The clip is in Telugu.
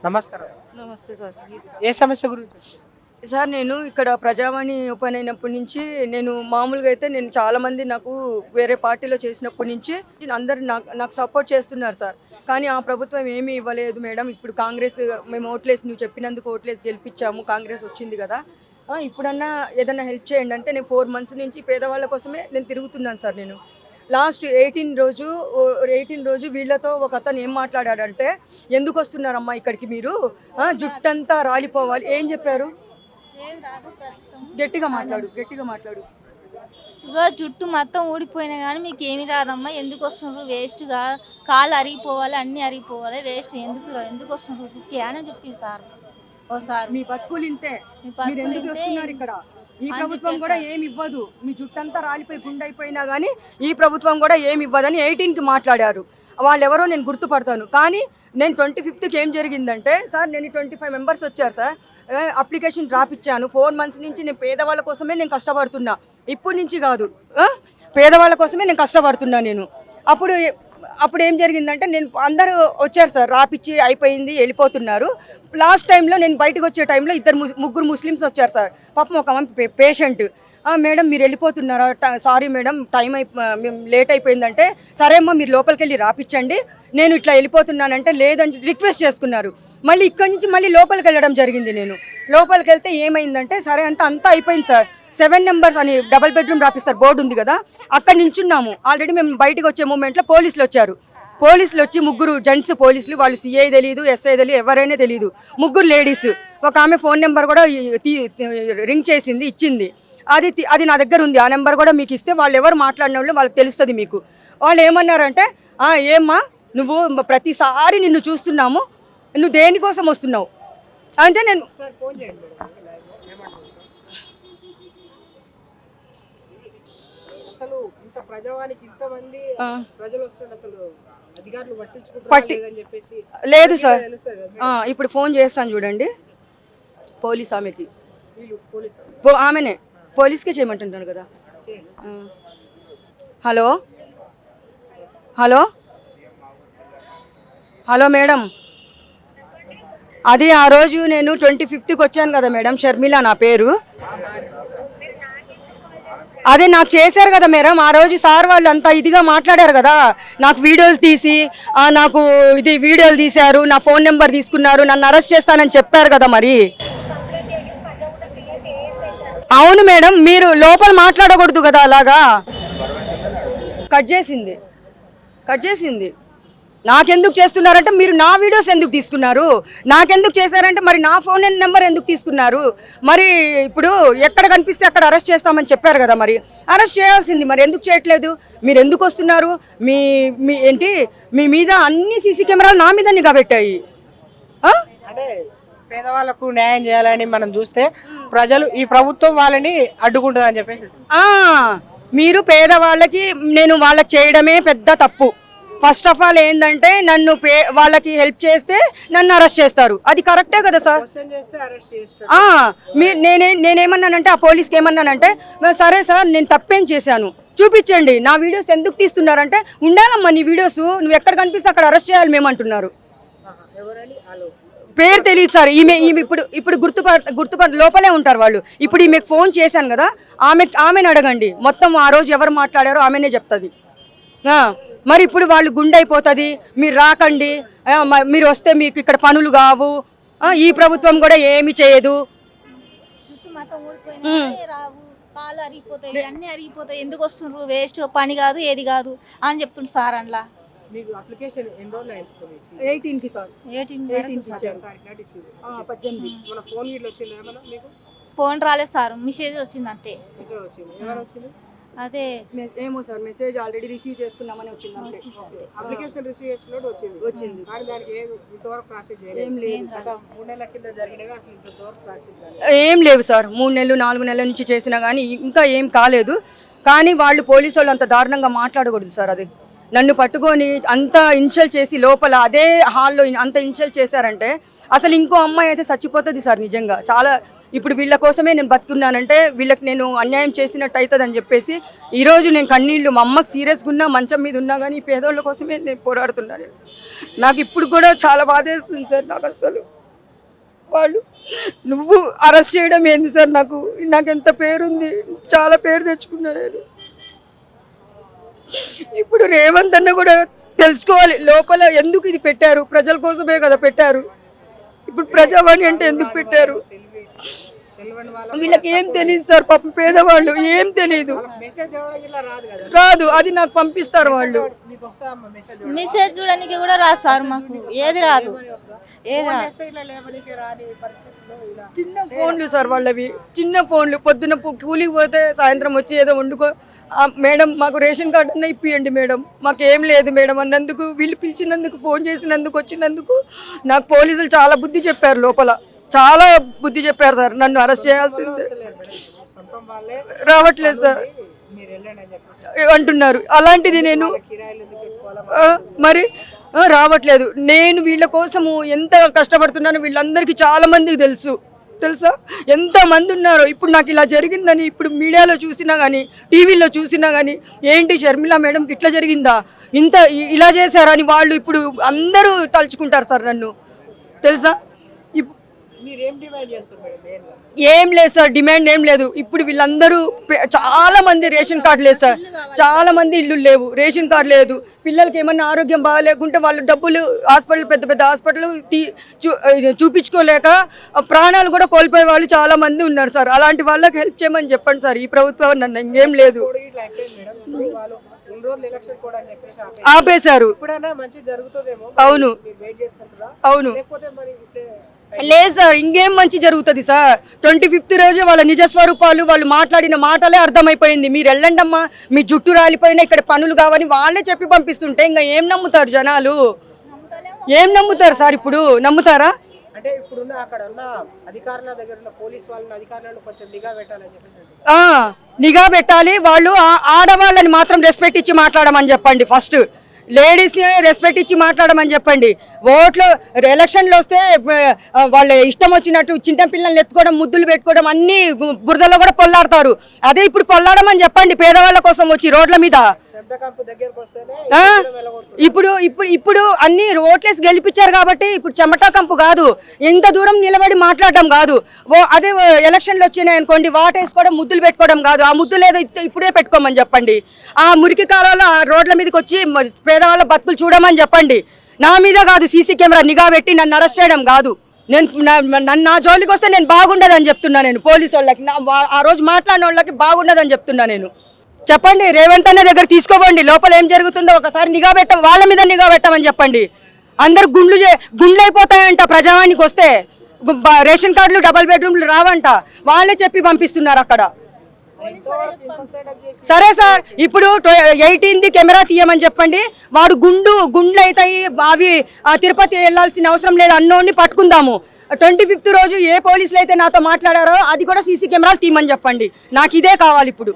నమస్కారం. నమస్తే సార్. ఏ సమస్య గురించి? సార్ నేను ఇక్కడ ప్రజావాణి ఓపెన్ అయినప్పటి నుంచి నేను మామూలుగా అయితే నేను చాలామంది నాకు వేరే పార్టీలో చేసినప్పటి నుంచి అందరు నాకు సపోర్ట్ చేస్తున్నారు సార్. కానీ ఆ ప్రభుత్వం ఏమీ ఇవ్వలేదు మేడం. ఇప్పుడు కాంగ్రెస్ మేము ఓట్లేసి నువ్వు చెప్పినందుకు ఓట్లేసి గెలిపించాము, కాంగ్రెస్ వచ్చింది కదా, ఇప్పుడన్నా ఏదన్నా హెల్ప్ చేయండి అంటే నేను 4 months నుంచి పేదవాళ్ళ కోసమే నేను తిరుగుతున్నాను సార్. నేను లాస్ట్ 18 రోజు వీళ్ళతో ఒక అతను ఏం మాట్లాడాడంటే, ఎందుకు వస్తున్నారమ్మా ఇక్కడికి మీరు, జుట్టంతా రాలిపోవాలి. ఏం చెప్పారు? గట్టిగా మాట్లాడు. ఇగో జుట్టు మొత్తం ఊడిపోయినా కానీ మీకు ఏమి రాదమ్మా, ఎందుకు వస్తుండ్రు, వేస్ట్గా కాళ్ళు అరిగిపోవాలి, అన్నీ అరిగిపోవాలి, వేస్ట్ ఎందుకు వస్తుండ్రు అని చెప్పింది సార్. ఓసారి మీ బతుకులు ఇంతే, మీరు ఎందుకు వస్తున్నారు ఇక్కడ, ఈ ప్రభుత్వం కూడా ఏమి ఇవ్వదు, మీ జుట్టంతా రాలిపోయి గుండె అయిపోయినా కానీ ఈ ప్రభుత్వం కూడా ఏమి ఇవ్వదని 18కి మాట్లాడారు. వాళ్ళు ఎవరో నేను గుర్తుపడతాను. కానీ నేను 25కి ఏం జరిగిందంటే సార్, నేను 25 members వచ్చారు సార్, అప్లికేషన్ డ్రాప్ ఇచ్చాను. 4 months నుంచి నేను పేదవాళ్ళ కోసమే నేను కష్టపడుతున్నా, ఇప్పటి నుంచి కాదు, పేదవాళ్ళ కోసమే నేను కష్టపడుతున్నా. నేను అప్పుడు ఏం జరిగిందంటే, నేను అందరూ వచ్చారు సార్, రాపిచ్చి అయిపోయింది వెళ్ళిపోతున్నారు. లాస్ట్ టైంలో నేను బయటకు వచ్చే టైంలో ముగ్గురు ముస్లిమ్స్ వచ్చారు సార్. పాపం ఒక పేషెంట్, మేడం మీరు వెళ్ళిపోతున్నారా, సారీ మేడం మేము లేట్ అయిపోయిందంటే, సరే అమ్మా మీరు లోపలికి వెళ్ళి రాపిచ్చండి, నేను ఇట్లా వెళ్ళిపోతున్నానంటే లేదని రిక్వెస్ట్ చేసుకున్నారు. మళ్ళీ ఇక్కడి నుంచి మళ్ళీ లోపలికి వెళ్ళడం జరిగింది. నేను లోపలికి వెళ్తే ఏమైందంటే, సరే అంతా అయిపోయింది సార్, 7 numbers అని డబుల్ బెడ్రూమ్ రాపిస్తారు బోర్డు ఉంది కదా, అక్కడ నించున్నాము. ఆల్రెడీ మేము బయటకు వచ్చే మూమెంట్లో పోలీసులు వచ్చారు. పోలీసులు వచ్చి ముగ్గురు జెంట్స్ పోలీసులు, వాళ్ళు సిఐ తెలియదు, ఎస్ఐ తెలియదు, ఎవరైనా తెలియదు, ముగ్గురు లేడీస్. ఒక ఆమె ఫోన్ నెంబర్ కూడా రింగ్ చేసింది, ఇచ్చింది. అది నా దగ్గర ఉంది, ఆ నెంబర్ కూడా మీకు ఇస్తే వాళ్ళు ఎవరు మాట్లాడిన వాళ్ళు వాళ్ళకి తెలుస్తుంది మీకు. వాళ్ళు ఏమన్నారంటే, ఏమ్మా నువ్వు ప్రతిసారి నిన్ను చూస్తున్నాము, నువ్వు దేనికోసం వస్తున్నావు అంటే, నేను అసలు ఇంత ప్రజావానికి ఇంతమంది ప్రజలు వస్తుండే, అసలు అధికారులు పట్టించుకుంటారు చెప్పేసి లేదు సార్. ఇప్పుడు ఫోన్ చేస్తాను చూడండి, పోలీస్ ఆమెకి, ఆమెనే పోలీస్కే చేయమంటున్నాను కదా. హలో హలో హలో మేడం, అది ఆ రోజు నేను 25కి వచ్చాను కదా మేడం, షర్మిల నా పేరు. అదే నాకు చేశారు కదా మేడం, ఆ రోజు సార్ వాళ్ళు అంతా ఇదిగా మాట్లాడారు కదా, నాకు వీడియోలు తీసి నాకు వీడియోలు తీశారు, నా ఫోన్ నెంబర్ తీసుకున్నారు, నన్ను అరెస్ట్ చేస్తానని చెప్పారు కదా. మరి అవును మేడం, మీరు లోపల మాట్లాడకూడదు కదా అలాగా. కట్ చేసింది. నాకెందుకు చేస్తున్నారంటే, మీరు నా వీడియోస్ ఎందుకు తీసుకున్నారు, నాకెందుకు చేశారంటే మరి నా ఫోన్ నెంబర్ ఎందుకు తీసుకున్నారు, మరి ఇప్పుడు ఎక్కడ కనిపిస్తే అక్కడ అరెస్ట్ చేస్తామని చెప్పారు కదా, మరి అరెస్ట్ చేయాల్సింది, మరి ఎందుకు చేయట్లేదు, మీరు ఎందుకు వస్తున్నారు, మీ మీద అన్ని సీసీ కెమెరాలు నా మీద నిఘా పెట్టాయి. అంటే పేదవాళ్ళకు న్యాయం చేయాలని మనం చూస్తే ప్రజలు ఈ ప్రభుత్వం వాళ్ళని అడ్డుకుంటుంది అని చెప్పేసి, మీరు పేదవాళ్ళకి నేను వాళ్ళకి చేయడమే పెద్ద తప్పు. ఫస్ట్ ఆఫ్ ఆల్ ఏంటంటే, నన్ను వాళ్ళకి హెల్ప్ చేస్తే నన్ను అరెస్ట్ చేస్తారు, అది కరెక్టే కదా సార్. నేనేమన్నానంటే, ఆ పోలీస్కి ఏమన్నానంటే, సరే సార్ నేను తప్పేం చేశాను చూపించండి, నా వీడియోస్ ఎందుకు తీస్తున్నారంటే, ఉండాలమ్మా నీ వీడియోస్, నువ్వు ఎక్కడ కనిపిస్తే అక్కడ అరెస్ట్ చేయాలి మేము అంటున్నారు. పేరు తెలియదు సార్. ఈమె ఇప్పుడు గుర్తుపడ లోపలే ఉంటారు వాళ్ళు. ఇప్పుడు ఈమెకు ఫోన్ చేశాను కదా, ఆమెను అడగండి, మొత్తం ఆ రోజు ఎవరు మాట్లాడారో ఆమెనే చెప్తుంది. మరి ఇప్పుడు వాళ్ళు గుండె అయిపోతుంది, మీరు రాకండి, మీరు వస్తే మీకు ఇక్కడ పనులు కావు, ఈ ప్రభుత్వం కూడా ఏమి చేయదు, జుట్టు మొత్తం ఊడిపోయినా రావు, కాళ్ళు అరిగిపోతాయి, అన్నీ అరిగిపోతాయి, ఎందుకు వస్తుండ్రు, వేస్ట్, పని కాదు ఏది కాదు అని చెప్తుండ్రు సార్. అందులో మీకు అప్లికేషన్ ఎన్ని రోజులు అయిపోయింది? 18కి సార్. 18 ఫోన్ రాలేదు సార్, మెసేజ్ వచ్చింది అంతే. అదే ఏమో సార్, మెసేజ్ ఆల్రెడీ రిసీవ్ చేసుకున్నామని వచ్చింది. అప్లికేషన్ రిసీవ్ చేసుకున్నట్టు వచ్చింది కానీ దానికి ఇంతవరకు ప్రాసెస్ చేయలేదు. ఏం లేదు. 3 నెలల కింద జరిగినవి అసలు ఇంతవరకు ప్రాసెస్ ఏం లేవు సార్. 3 నెలలు 4 నెలల నుంచి చేసినా కానీ ఇంకా ఏం కాలేదు. కానీ వాళ్ళు పోలీసు వాళ్ళు అంత దారుణంగా మాట్లాడకూడదు సార్. అది నన్ను పట్టుకొని అంత ఇన్సల్ట్ చేసి లోపల అదే హాల్లో అంత ఇన్సల్ట్ చేశారంటే, అసలు ఇంకో అమ్మాయి అయితే చచ్చిపోతుంది సార్. నిజంగా చాలా ఇప్పుడు వీళ్ళ కోసమే నేను బతుకున్నానంటే వీళ్ళకి నేను అన్యాయం చేసినట్టు అవుతుంది అని చెప్పేసి ఈరోజు నేను కన్నీళ్ళు మా అమ్మకి సీరియస్గా ఉన్నా మంచం మీద ఉన్నా కానీ ఈ పేదోళ్ళ కోసమే నేను పోరాడుతున్నాను. నాకు ఇప్పుడు కూడా చాలా బాధేస్తుంది సార్. నాకు అసలు వాళ్ళు నువ్వు అరెస్ట్ చేయడం ఏంది సార్? నాకు ఎంత పేరుంది, చాలా పేరు తెచ్చుకున్నా నేను. ఇప్పుడు రేవంత్ అన్న కూడా తెలుసుకోవాలి లోపల ఎందుకు ఇది పెట్టారు, ప్రజల కోసమే కదా పెట్టారు. ఇప్పుడు ప్రజావాణి అంటే ఎందుకు పెట్టారు? వీళ్ళకి ఏం తెలియదు సార్, పాపం పేదవాళ్ళు ఏం తెలియదు, రాదు. అది నాకు పంపిస్తారు వాళ్ళు. మెసేజ్ చూడడానికి కూడా రాదు సార్, మాకు ఏది రాదు. చిన్న ఫోన్లు సార్ వాళ్ళవి, చిన్న ఫోన్లు. పొద్దున కూలికి పోతే సాయంత్రం వచ్చి ఏదో వండుకో మేడం మాకు రేషన్ కార్డు అన్న ఇప్పియండి మేడం, మాకేం లేదు మేడం అన్నందుకు, వీళ్ళు పిలిచినందుకు, ఫోన్ చేసినందుకు, వచ్చినందుకు నాకు పోలీసులు చాలా బుద్ధి చెప్పారు. లోపల చాలా బుద్ధి చెప్పారు సార్. నన్ను అరెస్ట్ చేయాల్సిందే, రావట్లేదు సార్ అంటున్నారు. అలాంటిది నేను మరి రావట్లేదు. నేను వీళ్ళ కోసము ఎంత కష్టపడుతున్నానో వీళ్ళందరికీ చాలా మందికి తెలుసా ఎంతమంది ఉన్నారో. ఇప్పుడు నాకు ఇలా జరిగిందని ఇప్పుడు మీడియాలో చూసినా కానీ, టీవీలో చూసినా కానీ, ఏంటి షర్మిల మేడంకి ఇట్లా జరిగిందా, ఇలా చేశారని వాళ్ళు ఇప్పుడు అందరూ తలుచుకుంటారు సార్ నన్ను, తెలుసా. ఏం లేదు సార్, డిమాండ్ ఏం లేదు. ఇప్పుడు వీళ్ళందరూ చాలా మంది రేషన్ కార్డు లేదు సార్, చాలా మంది ఇల్లు లేవు, రేషన్ కార్డు లేదు. పిల్లలకి ఏమన్నా ఆరోగ్యం బాగాలేకుంటే వాళ్ళు డబ్బులు హాస్పిటల్, పెద్ద పెద్ద హాస్పిటల్ చూపించుకోలేక ప్రాణాలు కూడా కోల్పోయే వాళ్ళు చాలా మంది ఉన్నారు సార్. అలాంటి వాళ్ళకి హెల్ప్ చేయమని చెప్పండి సార్ ఈ ప్రభుత్వం. నన్ను ఇంకేం లేదు, ఆపేశారు. అవును అవును లేదు సార్, ఇంకేం మంచి జరుగుతుంది సార్. 25th రోజు వాళ్ళ నిజస్వరూపాలు, వాళ్ళు మాట్లాడిన మాటలే అర్థమైపోయింది. మీరు వెళ్ళండమ్మా, మీ జుట్టు రాలిపోయినా ఇక్కడ పనులు కావని వాళ్ళే చెప్పి పంపిస్తుంటే ఇంకా ఏం నమ్ముతారు జనాలు? ఏం నమ్ముతారు సార్? ఇప్పుడు నమ్ముతారా? అంటే ఇప్పుడున్న అక్కడ ఉన్న అధికారుల దగ్గర ఉన్న పోలీస్ వాళ్ళని, అధికారులను కొంచెం నిఘా పెట్టాలని చెప్పేసి నిఘా పెట్టాలి. వాళ్ళు ఆడవాళ్ళని మాత్రం రెస్పెక్ట్ ఇచ్చి మాట్లాడమని చెప్పండి. ఫస్ట్ లేడీస్ని రెస్పెక్ట్ ఇచ్చి మాట్లాడమని చెప్పండి. ఓట్లు ఎలక్షన్లు వస్తే వాళ్ళ ఇష్టం వచ్చినట్టు చిన్న పిల్లల్ని ఎత్తుకోవడం, ముద్దులు పెట్టుకోవడం, అన్ని బురదలో కూడా పొల్లాడతారు. అదే ఇప్పుడు పొల్లాడమని చెప్పండి పేదవాళ్ళ కోసం వచ్చి రోడ్ల మీద. ఇప్పుడు అన్ని ఓట్లేసి గెలిపించారు కాబట్టి ఇప్పుడు చెమటా కంపు కాదు, ఎంత దూరం నిలబడి మాట్లాడడం కాదు. అదే ఎలక్షన్లు వచ్చినాయి అనుకోండి, వాటేసుకోవడం, ముద్దులు పెట్టుకోవడం కాదు. ఆ ముద్దులు ఏదో ఇప్పుడే పెట్టుకోమని చెప్పండి. ఆ మురికి కాలంలో ఆ రోడ్ల మీదకి వచ్చి పేదవాళ్ళ బతుకులు చూడమని చెప్పండి. నా మీద కాదు సీసీ కెమెరా నిఘా పెట్టి నన్ను అరెస్ట్ చేయడం కాదు. నా జోలికి వస్తే నేను బాగుండదని చెప్తున్నా. నేను పోలీసు వాళ్ళకి ఆ రోజు మాట్లాడిన వాళ్ళకి బాగుండదని చెప్తున్నా. నేను చెప్పండి, రేవంత్ అన్న దగ్గర తీసుకోబండి, లోపల ఏం జరుగుతుందో ఒకసారి నిఘా వాళ్ళ మీద నిఘా పెట్టమని చెప్పండి. అందరు గుండ్లు అయిపోతాయంట ప్రజావానికి వస్తే. రేషన్ కార్డులు, డబల్ బెడ్రూమ్లు రావంట, వాళ్ళే చెప్పి పంపిస్తున్నారు అక్కడ. సరే సార్, ఇప్పుడు 18th కెమెరా తీయమని చెప్పండి. వాడు గుండ్లు అవుతాయి, అవి తిరుపతి వెళ్ళాల్సిన అవసరం లేదు, అన్నోడిని పట్టుకుందాము. 25th రోజు ఏ పోలీసులు అయితే నాతో మాట్లాడారో అది కూడా సీసీ కెమెరాలు తీయమని చెప్పండి. నాకు ఇదే కావాలి ఇప్పుడు.